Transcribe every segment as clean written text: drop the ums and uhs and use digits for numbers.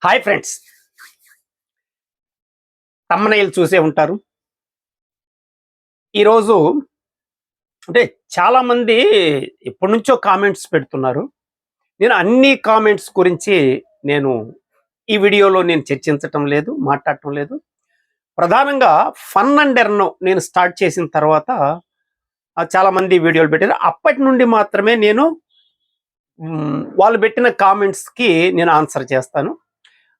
Hi friends, తమ్మనైల్ చూసే ఉంటారు. ఈరోజు అంటే చాలామంది ఎప్పటి నుంచో కామెంట్స్ పెడుతున్నారు. నేను అన్ని కామెంట్స్ గురించి నేను ఈ వీడియోలో నేను చర్చించటం లేదు, మాట్లాడటం లేదు. ప్రధానంగా ఫన్ అండ్ ఎర్న్ నేను స్టార్ట్ చేసిన తర్వాత చాలామంది వీడియోలు పెట్టారు. అప్పటి నుండి మాత్రమే నేను వాళ్ళు పెట్టిన కామెంట్స్కి నేను ఆన్సర్ చేస్తాను.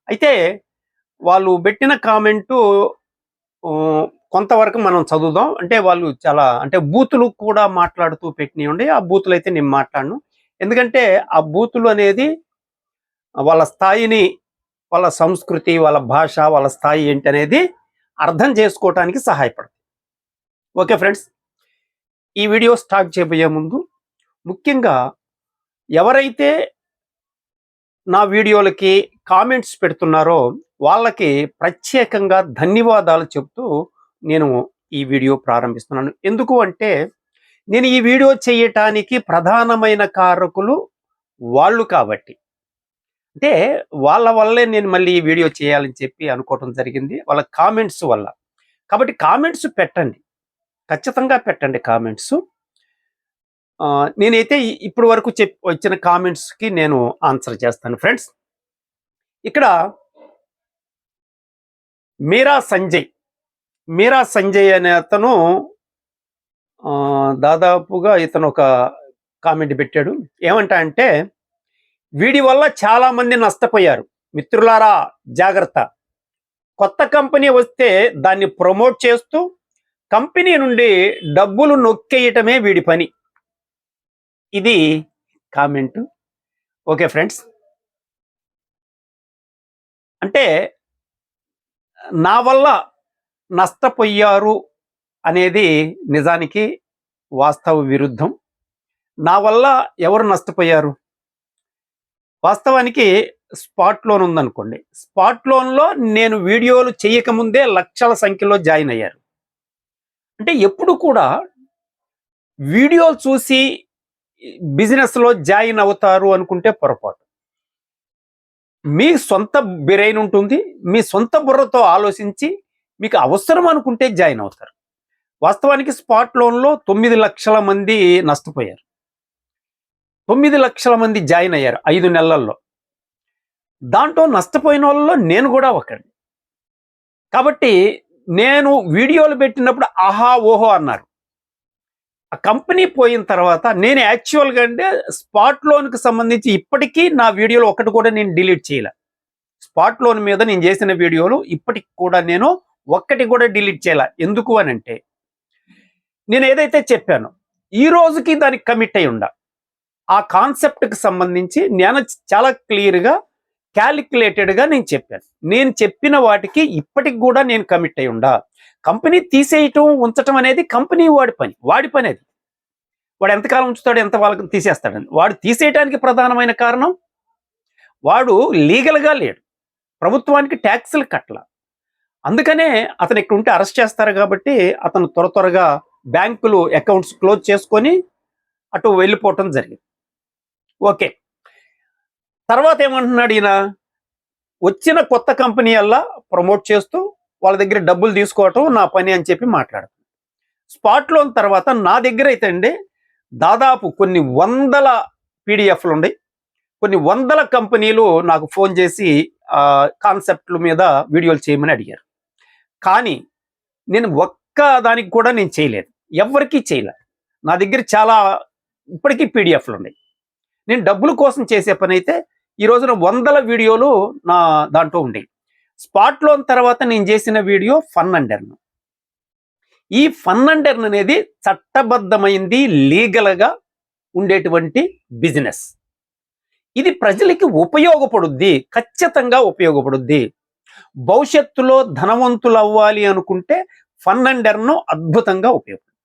అయితే వాళ్ళు పెట్టిన కామెంటు కొంతవరకు మనం చదువుదాం. అంటే వాళ్ళు చాలా బూతులు కూడా మాట్లాడుతూ పెట్టినవి. ఆ బూతులు అయితే నేను మాట్లాడను. ఎందుకంటే ఆ బూతులు అనేది వాళ్ళ స్థాయిని, వాళ్ళ సంస్కృతి, వాళ్ళ భాష, వాళ్ళ స్థాయి ఏంటి అనేది అర్థం చేసుకోవటానికి సహాయపడుతుంది. ఓకే ఫ్రెండ్స్, ఈ వీడియో స్టార్ట్ చేయబోయే ముందు ముఖ్యంగా ఎవరైతే నా వీడియోలకి కామెంట్స్ పెడుతున్నారో వాళ్ళకి ప్రత్యేకంగా ధన్యవాదాలు చెప్తూ నేను ఈ వీడియో ప్రారంభిస్తున్నాను. ఎందుకు అంటే నేను ఈ వీడియో చేయటానికి ప్రధానమైన కారకులు వాళ్ళు కాబట్టి, అంటే వాళ్ళ వల్లే నేను మళ్ళీ ఈ వీడియో చేయాలని చెప్పి అనుకోవటం జరిగింది, వాళ్ళ కామెంట్స్ వల్ల. కాబట్టి కామెంట్స్ పెట్టండి, ఖచ్చితంగా పెట్టండి కామెంట్స్. నేనైతే ఇప్పటి వరకు వచ్చిన కామెంట్స్కి నేను ఆన్సర్ చేస్తాను ఫ్రెండ్స్. ఇక్కడ మీరా సంజయ్ అనే అతను దాదాపుగా ఇతను ఒక కామెంట్ పెట్టాడు. ఏమంటా అంటే, వీడి వల్ల చాలా మంది నష్టపోయారు, మిత్రులారా జాగ్రత్త. కొత్త కంపెనీ వస్తే దాన్ని ప్రమోట్ చేస్తూ కంపెనీ నుండి డబ్బులు నొక్కేయటమే వీడి పని. ఇది కామెంట్. ఓకే ఫ్రెండ్స్, అంటే నా వల్ల నష్టపోయారు అనేది నిజానికి వాస్తవ విరుద్ధం. నా వల్ల ఎవరు నష్టపోయారు? వాస్తవానికి స్పాట్ లోన్ ఉందనుకోండి, స్పాట్ లోన్లో నేను వీడియోలు చేయకముందే లక్షల సంఖ్యలో జాయిన్ అయ్యారు. అంటే ఎప్పుడు కూడా వీడియోలు చూసి బిజినెస్లో జాయిన్ అవుతారు అనుకుంటే పొరపాటు. మీ సొంత బ్రెయిన్ ఉంటుంది, మీ సొంత బుర్రతో ఆలోచించి మీకు అవసరం అనుకుంటే జాయిన్ అవుతారు. వాస్తవానికి స్పాట్ లోన్లో 9 లక్షల మంది నష్టపోయారు. 9 లక్షల మంది జాయిన్ అయ్యారు 5 నెలల్లో. దాంట్లో నష్టపోయిన వాళ్ళలో నేను కూడా ఒకటి. కాబట్టి నేను వీడియోలు పెట్టినప్పుడు ఆహా ఓహో అన్నారు. ఆ కంపెనీ పోయిన తర్వాత నేను యాక్చువల్గా అంటే స్పాట్ లోన్కి సంబంధించి ఇప్పటికీ నా వీడియోలు ఒకటి కూడా నేను డిలీట్ చేయలే. స్పాట్ లోన్ మీద నేను చేసిన వీడియోలు ఇప్పటికి కూడా నేను ఒక్కటి కూడా డిలీట్ చేయలే. ఎందుకు అని అంటే, నేను ఏదైతే చెప్పానో ఈ రోజుకి దానికి కమిట్ అయి ఉండా. ఆ కాన్సెప్ట్కి సంబంధించి నేను చాలా క్లియర్గా, క్యాలిక్యులేటెడ్గా నేను చెప్పాను. నేను చెప్పిన వాటికి ఇప్పటికి కూడా నేను కమిట్ అయి ఉండా. కంపెనీ తీసేయటం, ఉంచటం అనేది కంపెనీ వాడి పని అది. వాడు ఎంతకాలం ఉంచుతాడు, ఎంత వాళ్ళకి తీసేస్తాడని. వాడు తీసేయటానికి ప్రధానమైన కారణం, వాడు లీగల్గా లేడు, ప్రభుత్వానికి ట్యాక్సులు కట్టల. అందుకనే అతను ఇక్కడ ఉంటే అరెస్ట్ చేస్తారు. కాబట్టి అతను త్వరగా బ్యాంకులు అకౌంట్స్ క్లోజ్ చేసుకొని అటు వెళ్ళిపోవటం జరిగింది. ఓకే, తర్వాత ఏమంటున్నాడు ఈయన, వచ్చిన కొత్త కంపెనీ అలా ప్రమోట్ చేస్తూ వాళ్ళ దగ్గర డబ్బులు తీసుకోవటం నా పని అని చెప్పి మాట్లాడుతుంది. స్పాట్ లోన్ తర్వాత నా దగ్గర అయితే అండి దాదాపు కొన్ని వందల పీడిఎఫ్లు ఉన్నాయి. కొన్ని వందల కంపెనీలు నాకు ఫోన్ చేసి కాన్సెప్ట్ల మీద వీడియోలు చేయమని అడిగారు. కానీ నేను ఒక్క దానికి కూడా నేను చేయలేదు, ఎవరికీ చేయలేదు. నా దగ్గర చాలా ఇప్పటికీ పీడిఎఫ్లు ఉన్నాయి. నేను డబ్బుల కోసం చేసే పని అయితే ఈ రోజున వందల వీడియోలు నా దాంట్లో ఉండేవి. స్పాట్ లోన్ తర్వాత నేను చేసిన వీడియో ఫన్ అండ్ ఎర్న్. ఈ ఫన్ అండ్ ఎర్న్ అనేది చట్టబద్ధమైంది, లీగల్గా ఉండేటువంటి బిజినెస్. ఇది ప్రజలకి ఉపయోగపడుద్ది, ఖచ్చితంగా ఉపయోగపడుద్ది. భవిష్యత్తులో ధనవంతులు అవ్వాలి అనుకుంటే ఫన్ అండ్ ఎర్న్ అద్భుతంగా ఉపయోగపడుతుంది.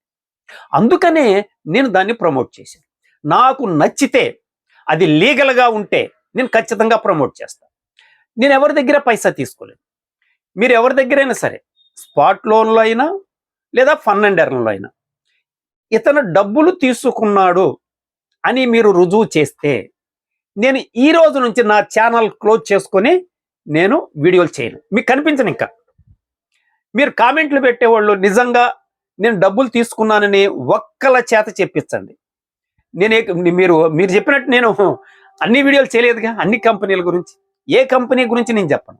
అందుకనే నేను దాన్ని ప్రమోట్ చేశాను. నాకు నచ్చితే, అది లీగల్గా ఉంటే నేను ఖచ్చితంగా ప్రమోట్ చేస్తాను. నేను ఎవరి దగ్గర పైసా తీసుకోలేదు. మీరు ఎవరి దగ్గరైనా సరే, స్పాట్ లోన్లో అయినా లేదా ఫన్ అండ్ ఎర్న్లో అయినా, ఇతను డబ్బులు తీసుకున్నాడు అని మీరు రుజువు చేస్తే నేను ఈ రోజు నుంచి నా ఛానల్ క్లోజ్ చేసుకొని నేను వీడియోలు చేయను, మీకు కనిపించను. ఇంకా మీరు కామెంట్లు పెట్టేవాళ్ళు నిజంగా నేను డబ్బులు తీసుకున్నానని ఒక్కల చేత చెప్పించండి. మీరు మీరు చెప్పినట్టు నేను అన్ని వీడియోలు చేయలేదుగా, అన్ని కంపెనీల గురించి. ఏ కంపెనీ గురించి నేను చెప్పను.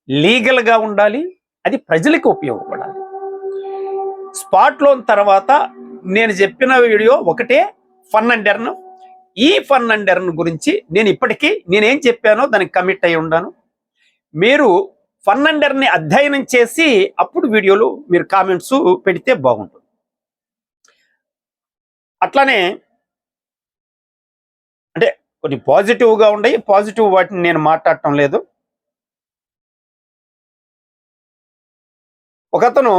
లీగల్గా ఉండాలి, అది ప్రజలకు ఉపయోగపడాలి. స్పాట్ లోన్ తర్వాత నేను చెప్పిన వీడియో ఒకటే, ఫన్ అండ్ ఎర్న్. ఈ ఫన్ అండ్ ఎర్న్ గురించి నేను ఇప్పటికీ నేనేం చెప్పానో దానికి కమిట్ అయి ఉన్నాను. మీరు ఫన్ అండ్ ఎర్న్ ని అధ్యయనం చేసి అప్పుడు వీడియోలు మీరు కామెంట్స్ పెడితే బాగుంటుంది. అట్లానే అంటే కొన్ని పాజిటివ్గా ఉన్నాయి, పాజిటివ్ వాటిని నేను మాట్లాడటం లేదు. ఒకతను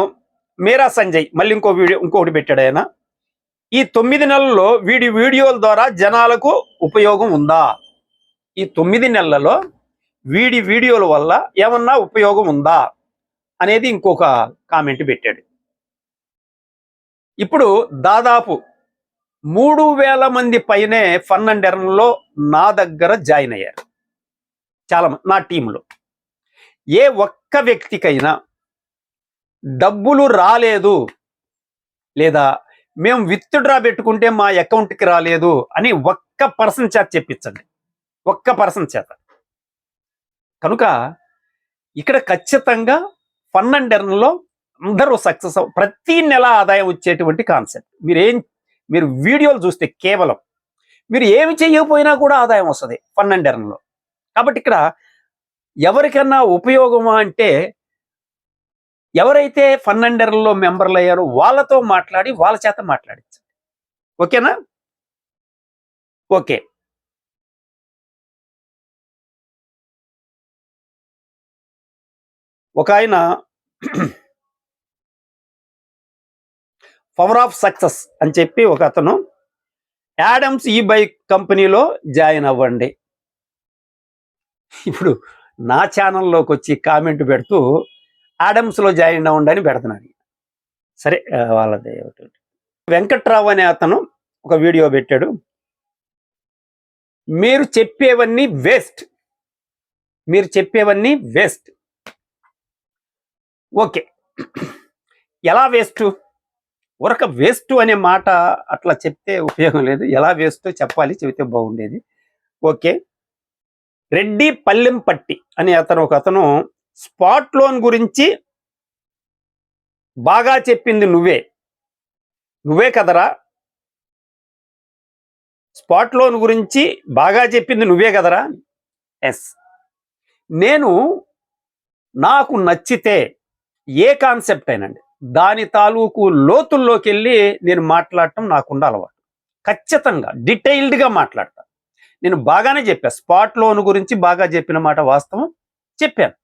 మీరా సంజయ్ మళ్ళీ ఇంకొకటి పెట్టాడు. ఆయన ఈ 9 నెలల్లో వీడియోల ద్వారా జనాలకు ఉపయోగం ఉందా, ఈ 9 నెలలలో వీడియోల వల్ల ఏమన్నా ఉపయోగం ఉందా అనేది ఇంకొక కామెంట్ పెట్టాడు. ఇప్పుడు దాదాపు 3000 మంది పైనే ఫన్ అండ్ ఎర్న్లో నా దగ్గర జాయిన్ అయ్యారు. చాలా మంది నా టీంలో. ఏ ఒక్క వ్యక్తికైనా డబ్బులు రాలేదు లేదా మేము విత్డ్రా పెట్టుకుంటే మా అకౌంట్కి రాలేదు అని ఒక్క పర్సన్ చేత చెప్పించండి, ఒక్క పర్సన్ చేత. కనుక ఇక్కడ ఖచ్చితంగా ఫన్ అండ్ ఎర్న్లో అందరూ సక్సెస్ ప్రతి నెల ఆదాయం వచ్చేటువంటి కాన్సెప్ట్. మీరు వీడియోలు చూస్తే కేవలం మీరు ఏమి చేయకపోయినా కూడా ఆదాయం వస్తుంది ఫన్ అండ్ ఎర్న్లో. కాబట్టి ఇక్కడ ఎవరికన్నా ఉపయోగమా అంటే ఎవరైతే ఫన్ అండ్ ఎర్న్లో మెంబర్లు అయ్యారో వాళ్ళతో మాట్లాడి వాళ్ళ చేత మాట్లాడించండి. ఓకేనా? ఓకే. ఒక ఆయన పవర్ ఆఫ్ సక్సెస్ అని చెప్పి ఒక అతను యాడమ్స్ ఈ బైక్ కంపెనీలో జాయిన్ అవ్వండి. ఇప్పుడు నా ఛానల్లోకి వచ్చి కామెంట్ పెడుతూ యాడమ్స్లో జాయిన్ అవ్వండి అని పెడుతున్నాడు. సరే, వాళ్ళది. వెంకట్రావు అనే అతను ఒక వీడియో పెట్టాడు. మీరు చెప్పేవన్నీ వేస్ట్, మీరు చెప్పేవన్నీ వేస్ట్. ఓకే, ఎలా వేస్ట్? ఒరక వేస్ట్ అనే మాట అట్లా చెప్తే ఉపయోగం లేదు. ఎలా వేస్ట్ చెప్పాలి, చెబితే బాగుండేది. ఓకే. రెడ్డి పల్లెంపట్టి అనే ఒక అతను స్పాట్ లోన్ గురించి బాగా చెప్పింది నువ్వే కదరా, స్పాట్ లోన్ గురించి బాగా చెప్పింది నువ్వే కదరా. ఎస్, నాకు నచ్చితే ఏ కాన్సెప్ట్ అయినండి దాని తాలూకు లోతుల్లోకి వెళ్ళి నేను మాట్లాడటం నాకుండా అలవాటు. ఖచ్చితంగా డీటెయిల్డ్గా మాట్లాడతాను. నేను బాగానే చెప్పాను, స్పాట్ లోన్ గురించి బాగా చెప్పిన మాట వాస్తవం చెప్పాను.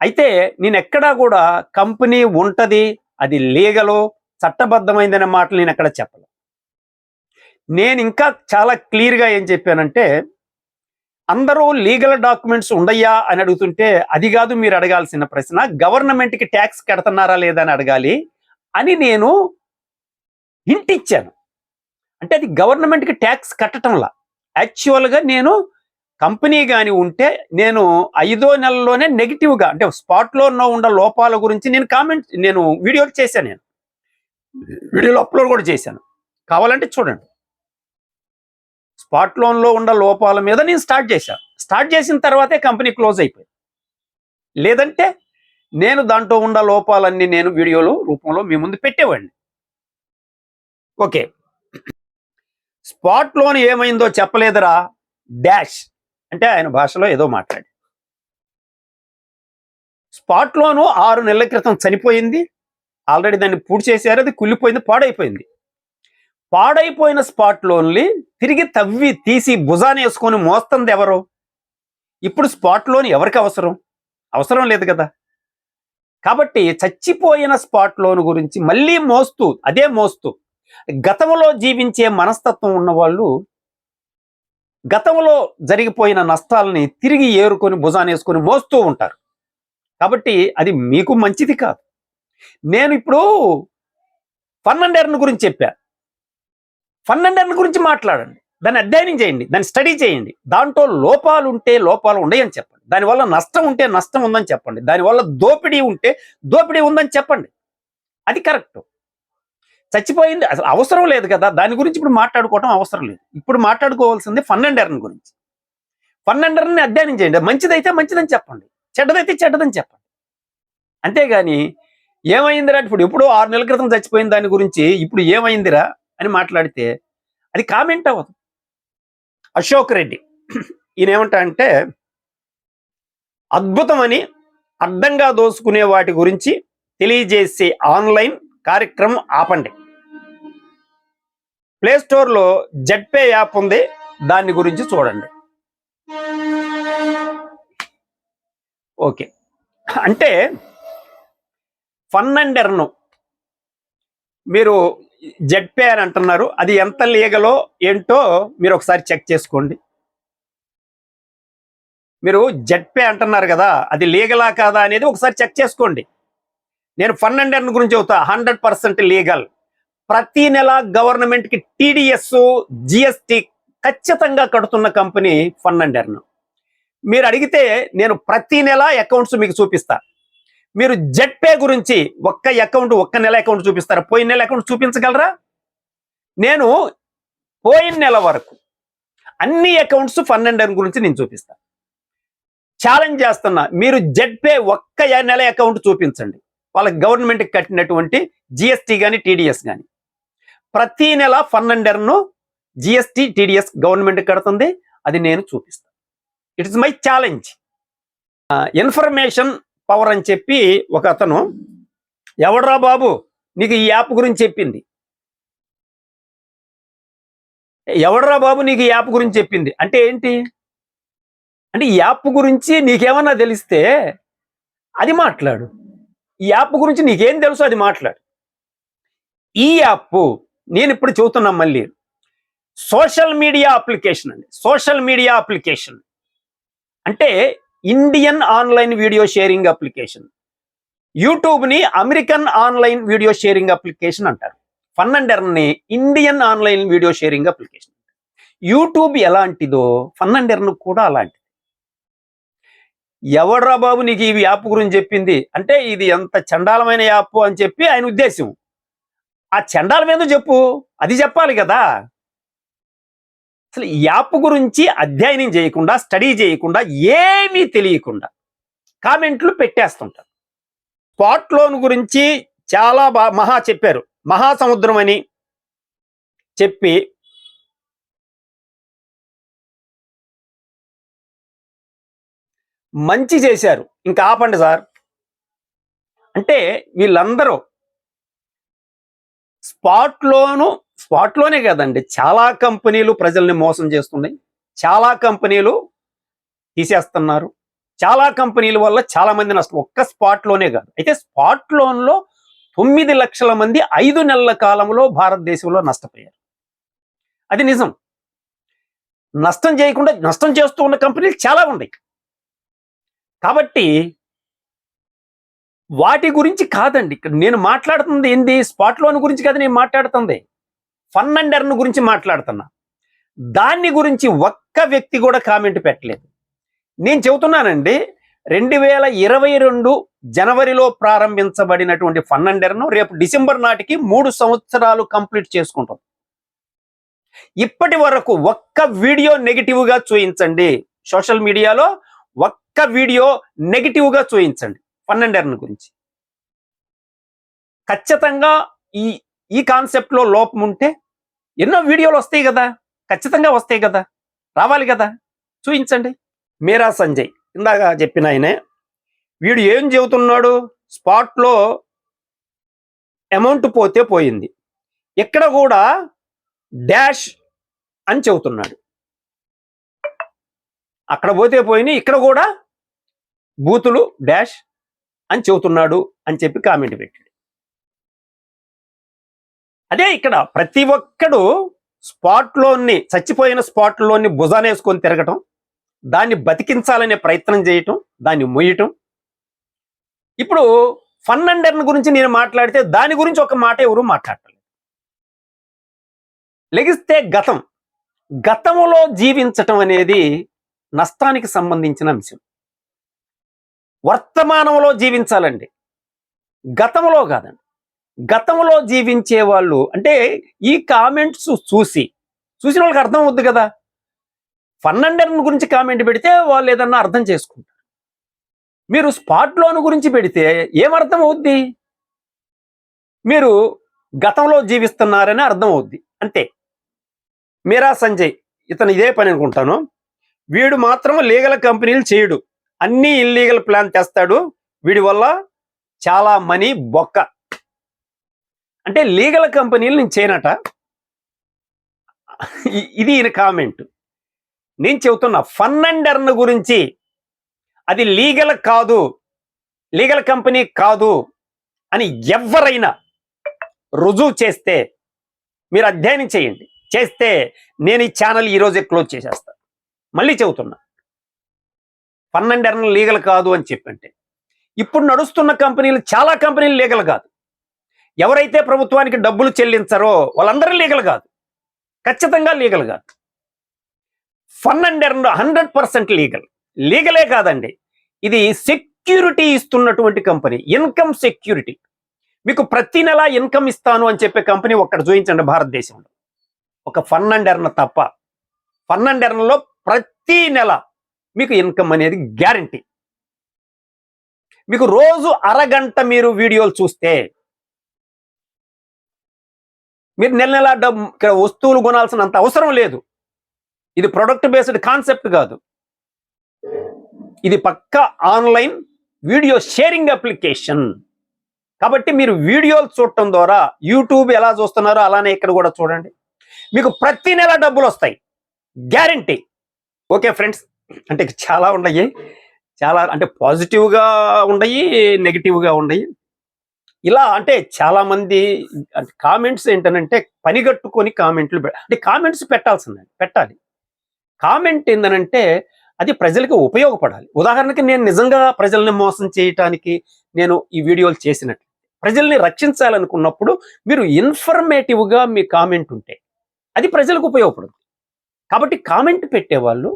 అయితే నేను ఎక్కడా కూడా కంపెనీ ఉంటది, అది లీగలో చట్టబద్ధమైందనే మాటలు నేను ఎక్కడ చెప్పను. నేను ఇంకా చాలా క్లియర్గా ఏం చెప్పానంటే, అందరూ లీగల్ డాక్యుమెంట్స్ ఉండయ్యా అని అడుగుతుంటే అది కాదు మీరు అడగాల్సిన ప్రశ్న, గవర్నమెంట్కి ట్యాక్స్ కడుతున్నారా లేదా అని అడగాలి అని నేను హింట్ ఇచ్చాను. అంటే అది గవర్నమెంట్కి ట్యాక్స్ కట్టడంలా. యాక్చువల్గా నేను కంపెనీ కానీ ఉంటే నేను 5వ నెలలోనే నెగిటివ్గా అంటే స్పాట్లో ఉన్న లోపాల గురించి నేను వీడియోలు చేశాను. నేను వీడియోలు అప్లోడ్ కూడా చేశాను, కావాలంటే చూడండి. స్పాట్ లోన్లో ఉన్న లోపాల మీద నేను స్టార్ట్ చేసిన తర్వాతే కంపెనీ క్లోజ్ అయిపోయింది. లేదంటే నేను దాంట్లో ఉన్న లోపాలన్నీ నేను వీడియోలు రూపంలో మీ ముందు పెట్టేవాడిని. ఓకే, స్పాట్ లోన్ ఏమైందో చెప్పలేదురా డాష్ అంటే ఆయన భాషలో ఏదో మాట్లాడి. స్పాట్ లోను 6 నెలల క్రితం చనిపోయింది, ఆల్రెడీ దాన్ని పూర్తి చేశారు, అది కుళ్ళిపోయింది, పాడైపోయిన స్పాట్ లోన్లు తిరిగి తవ్వి తీసి భుజాన్ని వేసుకొని మోస్తుంది ఎవరు? ఇప్పుడు స్పాట్ లోన్ ఎవరికి అవసరం లేదు కదా. కాబట్టి చచ్చిపోయిన స్పాట్ లోన్ గురించి మళ్ళీ మోస్తూ గతంలో జీవించే మనస్తత్వం ఉన్నవాళ్ళు గతంలో జరిగిపోయిన నష్టాలని తిరిగి ఏరుకొని భుజాన్ని వేసుకొని మోస్తూ ఉంటారు. కాబట్టి అది మీకు మంచిది కాదు. నేను ఇప్పుడు ఫన్ అండ్ ఎర్న్ గురించి చెప్పా, ఫన్ అండ్ ఎర్న్ గురించి మాట్లాడండి. దాన్ని అధ్యయనం చేయండి, దాన్ని స్టడీ చేయండి. దాంట్లో లోపాలు ఉంటే లోపాలు ఉన్నాయని చెప్పండి, దానివల్ల నష్టం ఉంటే నష్టం ఉందని చెప్పండి, దానివల్ల దోపిడీ ఉంటే దోపిడీ ఉందని చెప్పండి. అది కరెక్ట్. చచ్చిపోయింది అసలు అవసరం లేదు కదా, దాని గురించి ఇప్పుడు మాట్లాడుకోవడం అవసరం లేదు. ఇప్పుడు మాట్లాడుకోవాల్సింది ఫన్ అండ్ ఎర్న్ గురించి. ఫన్ అండ్ ఎర్న్ని అధ్యయనం చేయండి. మంచిదైతే మంచిదని చెప్పండి, చెడ్డదైతే చెడ్డదని చెప్పండి. అంతేగాని ఏమైందిరా ఇప్పుడు ఎప్పుడో 6 నెలల క్రితం చచ్చిపోయిన దాని గురించి ఇప్పుడు ఏమైందిరా అని మాట్లాడితే అది కామెంట్ అవ్వదు. అశోక్ రెడ్డి ఈయన ఏమంటా అంటే, అద్భుతమని అడ్డంగా దోసుకునే వాటి గురించి తెలియజేసే ఆన్లైన్ కార్యక్రమం ఆపండి. ప్లే స్టోర్లో జెడ్పే యాప్ ఉంది, దాని గురించి చూడండి. ఓకే, అంటే ఫన్ అండ్ ఎర్న్ మీరు జెడ్పే అని అంటున్నారు, అది ఎంత లీగలో ఏంటో మీరు ఒకసారి చెక్ చేసుకోండి. మీరు జెడ్పే అంటున్నారు కదా, అది లీగలా కాదా అనేది ఒకసారి చెక్ చేసుకోండి. నేను ఫన్ అండ్ ఎర్న్ గురించి చెబుతా, 100% లీగల్. ప్రతి నెల గవర్నమెంట్కి టీడీఎస్ జిఎస్టి ఖచ్చితంగా కడుతున్న కంపెనీ ఫన్ అండ్ ఎర్న్. మీరు అడిగితే నేను ప్రతి నెల అకౌంట్స్ మీకు చూపిస్తా. మీరు జెడ్పే గురించి ఒక్క నెల అకౌంట్ చూపిస్తారా? పోయిన నెల అకౌంట్ చూపించగలరా? నేను పోయిన నెల వరకు అన్ని అకౌంట్స్ ఫన్ అండ్ ఎర్న్ గురించి నేను చూపిస్తా. ఛాలెంజ్ చేస్తున్నా, మీరు జెడ్పే ఒక్క నెల అకౌంట్ చూపించండి, వాళ్ళకి గవర్నమెంట్కి కట్టినటువంటి జిఎస్టీ కానీ టీడీఎస్ కానీ. ప్రతి నెల fun and earn GST TDS గవర్నమెంట్కి కడుతుంది, అది నేను చూపిస్తాను. It is my challenge. Information power అని చెప్పి ఒక అతను, ఎవడ్రా బాబు నీకు ఈ యాప్ గురించి చెప్పింది, ఎవడ్రా బాబు నీకు ఈ యాప్ గురించి చెప్పింది అంటే ఏంటి? అంటే ఈ యాప్ గురించి నీకేమన్నా తెలిస్తే అది మాట్లాడు, ఈ యాప్ గురించి నీకేం తెలుసు అది మాట్లాడు. ఈ యాప్ నేను ఇప్పుడు చెబుతున్నా మళ్ళీ, సోషల్ మీడియా అప్లికేషన్ అండి. సోషల్ మీడియా అప్లికేషన్ అంటే Indian online video sharing application. యూట్యూబ్ని American online video sharing application అంటారు. ఫన్ అండ్ ఎర్న్ని Indian online video sharing application. YouTube ఎలాంటిదో ఫన్ అండ్ ఎర్న్ కూడా అలాంటిది. ఎవడ్రా బాబు నీకు ఈ యాప్ గురించి చెప్పింది అంటే ఇది ఎంత చండాలమైన యాప్ అని చెప్పి ఆయన ఉద్దేశం. ఆ చండాలం ఏదో చెప్పు, అది చెప్పాలి కదా. అసలు ఈ యాప్ గురించి అధ్యయనం చేయకుండా, స్టడీ చేయకుండా, ఏమీ తెలియకుండా కామెంట్లు పెట్టేస్తుంటారు. స్పాట్ లోన్ గురించి చాలా మహా చెప్పారు, మహాసముద్రం అని చెప్పి మంచి చేశారు. ఇంకా ఆపండి సార్ అంటే వీళ్ళందరూ స్పాట్లోనే కదండి, చాలా కంపెనీలు ప్రజల్ని మోసం చేస్తున్నాయి, చాలా కంపెనీలు తీసేస్తున్నారు, చాలా కంపెనీల వల్ల చాలా మంది నష్టం. ఒక్క స్పాట్లోనే కాదు. అయితే స్పాట్ లోన్లో 9 లక్షల మంది 5 నెలల కాలంలో భారతదేశంలో నష్టపోయారు. అది నిజం. నష్టం చేయకుండా నష్టం చేస్తూ ఉన్న కంపెనీలు చాలా ఉన్నాయి. కాబట్టి వాటి గురించి కాదండి ఇక్కడ నేను మాట్లాడుతుంది. ఏంది? స్పాట్ లోన్ గురించి కాదు నేను మాట్లాడుతుంది, ఫన్ అండ్ ఎర్న్ గురించి మాట్లాడుతున్నా. దాన్ని గురించి ఒక్క వ్యక్తి కూడా కామెంట్ పెట్టలేదు. నేను చెబుతున్నానండి, 2022 జనవరిలో ప్రారంభించబడినటువంటి ఫన్ అండ్ ఎర్న్ రేపు డిసెంబర్ నాటికి 3 సంవత్సరాలు కంప్లీట్ చేసుకుంటాం. ఇప్పటి వరకు ఒక్క వీడియో నెగిటివ్గా చూయించండి, సోషల్ మీడియాలో ఒక్క వీడియో నెగిటివ్గా చూయించండి ఫన్ అండ్ ఎర్న్ గురించి. ఖచ్చితంగా ఈ కాన్సెప్ట్లో లోపం ఉంటే ఎన్నో వీడియోలు వస్తాయి కదా, ఖచ్చితంగా వస్తాయి కదా, రావాలి కదా, చూయించండి. మీరా సంజయ్ ఇందాక చెప్పిన ఆయనే వీడు ఏం చెబుతున్నాడు, స్పాట్లో అమౌంట్ పోతే పోయింది, ఇక్కడ కూడా డాష్ అని చెబుతున్నాడు. అక్కడ పోతే పోయినాయి, ఇక్కడ కూడా బూతులు డాష్ అని చెబుతున్నాడు అని చెప్పి కామెంట్ పెట్టాడు. అదే ఇక్కడ ప్రతి ఒక్కడు స్పాట్లోని, చచ్చిపోయిన స్పాట్లోని భుజానేసుకొని తిరగటం, దాన్ని బతికించాలనే ప్రయత్నం చేయటం, దాన్ని మొయ్యటం. ఇప్పుడు ఫన్ అండ్ ఎర్న్ గురించి నేను మాట్లాడితే దాని గురించి ఒక మాట ఎవరు మాట్లాడలేదు. లెగిస్తే గతం, గతంలో జీవించటం అనేది నష్టానికి సంబంధించిన అంశం. వర్తమానంలో జీవించాలండి, గతంలో కాదండి. గతంలో జీవించే వాళ్ళు అంటే ఈ కామెంట్స్ చూసిన వాళ్ళకి అర్థం అవుద్ది కదా. ఫన్ అండ్ ఎర్న్ గురించి కామెంట్ పెడితే వాళ్ళు ఏదన్నా అర్థం చేసుకుంటారు. మీరు స్పాట్ లోన్ గురించి పెడితే ఏమర్థం అవుద్ది? మీరు గతంలో జీవిస్తున్నారని అర్థం అవుద్ది అంతే. మీరా సంజయ్ ఇతను ఇదే పని అనుకుంటాను. వీడు మాత్రం లీగల్ కంపెనీలు చేయడు, అన్ని ఇల్లీగల్ ప్లాన్ తెస్తాడు, వీడి వల్ల చాలా మనీ బొక్క. అంటే లీగల్ కంపెనీలు నేను చేయనట. ఇది ఈయన కామెంట్. నేను చెబుతున్నా ఫన్ అండ్ ఎర్న్ గురించి, అది లీగల్ కాదు, లీగల్ కంపెనీ కాదు అని ఎవరైనా రుజువు చేస్తే మీరు అధ్యయనం చేయండి. చేస్తే నేను ఈ ఛానల్ ఈరోజే క్లోజ్ చేసేస్తాను. మళ్ళీ చెబుతున్నా, ఫన్ అండ్ ఎర్న్ లీగల్ కాదు అని చెప్పంటే, ఇప్పుడు నడుస్తున్న కంపెనీలు చాలా కంపెనీలు లీగల్ కాదు. ఎవరైతే ప్రభుత్వానికి డబ్బులు చెల్లించారో వాళ్ళందరూ లీగల్ కాదు, ఖచ్చితంగా లీగల్ కాదు. Fun and Earn 100% legal. లీగలే కాదండి, ఇది సెక్యూరిటీ ఇస్తున్నటువంటి కంపెనీ, ఇన్కమ్ సెక్యూరిటీ. మీకు ప్రతి నెల ఇన్కమ్ ఇస్తాను అని చెప్పే కంపెనీ ఒక్కటి చూపించండి భారతదేశంలో, ఒక ఫన్ అండ్ ఎర్న్ తప్ప. ఫన్ అండ్ ఎర్న్లో ప్రతి నెల మీకు ఇన్కమ్ అనేది గ్యారంటీ. మీకు రోజు అరగంట మీరు వీడియోలు చూస్తే మీరు నెల నెల వస్తువులు కొనాల్సినంత అవసరం లేదు. ఇది ప్రొడక్ట్ బేస్డ్ కాన్సెప్ట్ కాదు, ఇది పక్కా ఆన్లైన్ వీడియో షేరింగ్ అప్లికేషన్. కాబట్టి మీరు వీడియోలు చూడటం ద్వారా యూట్యూబ్ ఎలా చూస్తున్నారో అలానే ఇక్కడ కూడా చూడండి, మీకు ప్రతి నెల డబ్బులు వస్తాయి, గ్యారంటీ. ఓకే ఫ్రెండ్స్, అంటే చాలా ఉన్నాయి, చాలా అంటే పాజిటివ్గా ఉన్నాయి, నెగిటివ్గా ఉన్నాయి. ఇలా అంటే చాలా మంది కామెంట్స్ ఏంటంటే పనిగట్టుకొని కామెంట్లు అంటే కామెంట్స్ పెట్టాలి. కామెంట్ ఏంటంటే అది ప్రజలకు ఉపయోగపడాలి. ఉదాహరణకి నేను నిజంగా ప్రజల్ని మోసం చేయటానికి నేను ఈ వీడియోలు చేసినట్టు, ప్రజల్ని రక్షించాలనుకున్నప్పుడు మీరు ఇన్ఫర్మేటివ్గా మీ కామెంట్ ఉంటే అది ప్రజలకు ఉపయోగపడుతుంది. కాబట్టి కామెంట్ పెట్టేవాళ్ళు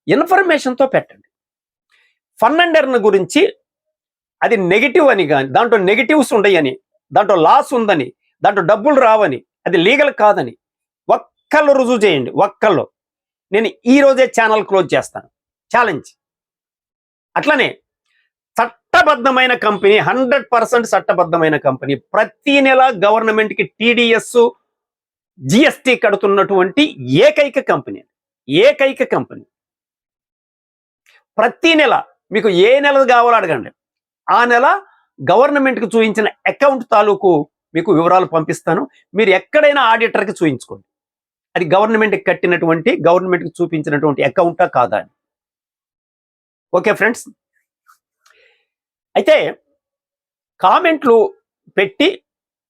ఇన్ఫర్మేషన్తో పెట్టండి. ఫన్ అండ్ ఎర్న్ గురించి అది నెగిటివ్ అని కానీ, దాంట్లో నెగిటివ్స్ ఉండయని, దాంట్లో లాస్ ఉందని, దాంట్లో డబ్బులు రావని, అది లీగల్ కాదని ఒక్కళ్ళు రుజువు చేయండి. ఒక్కళ్ళు. నేను ఈ రోజే ఛానల్ క్లోజ్ చేస్తాను, ఛాలెంజ్. అట్లనే చట్టబద్ధమైన కంపెనీ, 100% చట్టబద్ధమైన కంపెనీ, ప్రతి నెల గవర్నమెంట్కి టీడీఎస్ జిఎస్టీ కడుతున్నటువంటి ఏకైక కంపెనీ. ప్రతి నెల మీకు ఏ నెల కావాలో అడగండి, ఆ నెల గవర్నమెంట్కి చూపించిన అకౌంట్ తాలూకు మీకు వివరాలు పంపిస్తాను. మీరు ఎక్కడైనా ఆడిటర్కి చూపించుకోండి, అది గవర్నమెంట్కి కట్టినటువంటి, గవర్నమెంట్కి చూపించినటువంటి అకౌంటా కాదా అని. ఓకే ఫ్రెండ్స్, అయితే కామెంట్లు పెట్టి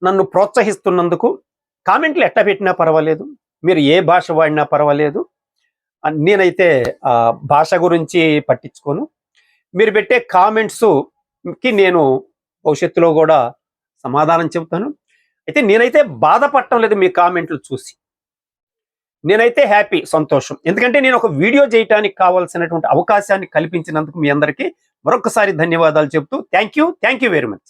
నన్ను ప్రోత్సహిస్తున్నందుకు, కామెంట్లు ఎట్లా పెట్టినా పర్వాలేదు, మీరు ఏ భాష వాడినా పర్వాలేదు, నేనైతే భాష గురించి పట్టించుకోను. మీరు పెట్టే కామెంట్స్కి నేను భవిష్యత్తులో కూడా సమాధానం చెబుతాను. అయితే నేనైతే బాధపడటం లేదు మీ కామెంట్లు చూసి, నేనైతే హ్యాపీ, సంతోషం. ఎందుకంటే నేను ఒక వీడియో చేయడానికి కావాల్సినటువంటి అవకాశాన్ని కల్పించినందుకు మీ అందరికీ మరొకసారి ధన్యవాదాలు చెప్తూ థ్యాంక్ యూ వెరీ మచ్.